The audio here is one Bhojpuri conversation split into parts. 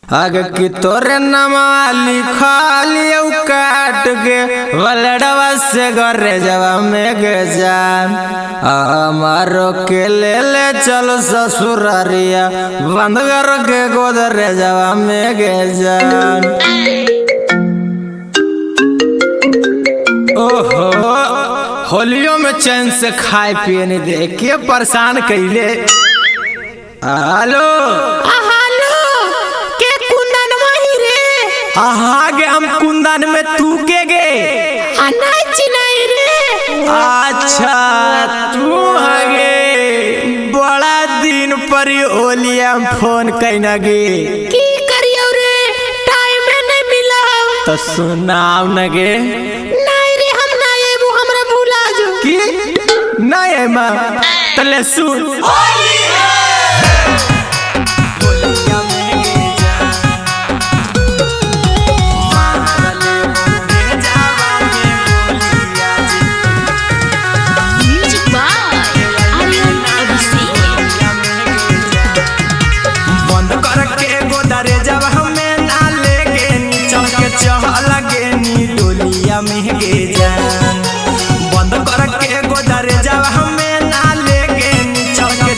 आगे की तोरे नामा लिखलियो काट के वलड़वा से घरे जवा में गे जान हमारो के ले चलो ससुरारिया बंद कर के गोदरे जवा में गे जान। ओहो होलियों में चैन से खाए पिए नहीं दे के परेशान कैले। हेलो गे हम कुंदन में तू के गे नहीं रे। अच्छा तू हगे बड़ा दिन पर ओलिया फोन कैना गे की करियो रे टाइम नहीं मिला तो सुनाव न गे। नहीं रे हम ना एबो हमरा भुला जो की नहीं है मां तले सुन बंद करके गोदरे जब हमें ना लेके चल के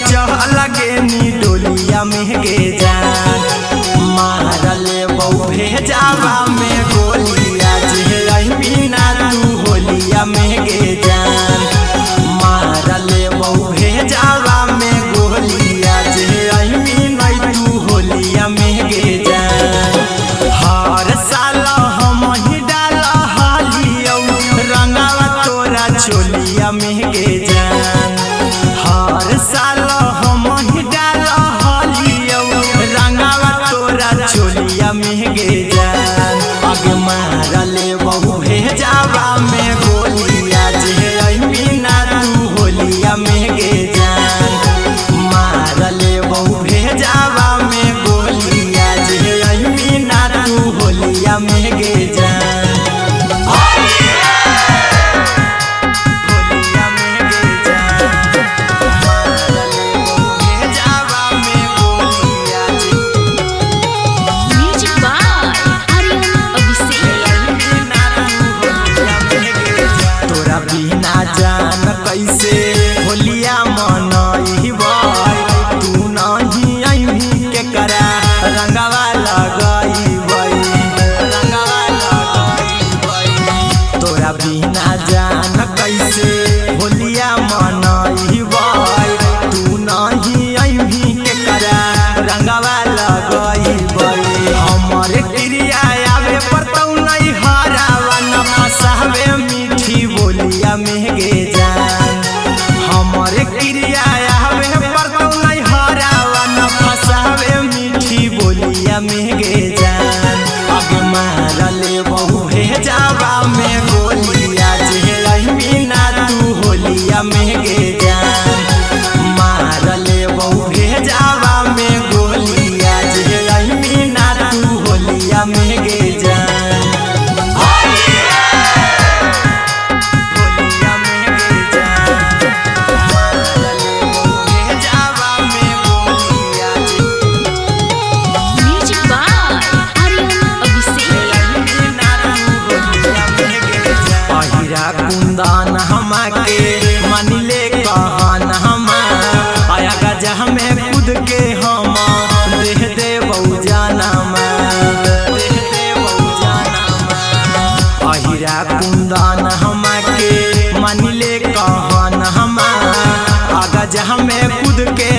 चलगे नी डोलिया में गे जान मारले बहु भेजावा में गोलिया जे बिना तू होलिया में गे जान मारले बहु भेजावा में गोलिया जे बिना तू होलिया में गे जान। हर साल चोलिया में गे जान हर साल हम ही डाल हलियो रंगावा तोरा चोलिया में गे जान आगे मारले बहु भेजावा में गोलिया जे बिना तू होलिया में गे जान मारले बहु भेजावा में गोलिया जे बिना तू होलिया में गे जान। बिना जान कैसे होलिया मनइबा तू नहीं अइमी के करा रंगवा लगइबै तोरा बिना जान कैसे होलिया मनइबा तू नहीं अइमी के करा रंगवा लगइबै हमरे क्रिया आवे परतौ नहीं हरावा न फसावे मीठी बोलिया में गे जान हमरे क्रिया आवे परतौ नहीं हरावा न फसावे मीठी बोलिया में गे जान आगे मारले बहु भेजावा में गोलिया जे बिना तू होलिया में गे जान मारले बहु भेजावा में गोलिया जे बिना तू होलिया में गे जान। कुंदन हमके मानिले कहन हम आया गजा में खुद के हम देह दे बहु जानम अहिरा कुंदन हमके मानिले कहन हम आगा जहाँ में खुद के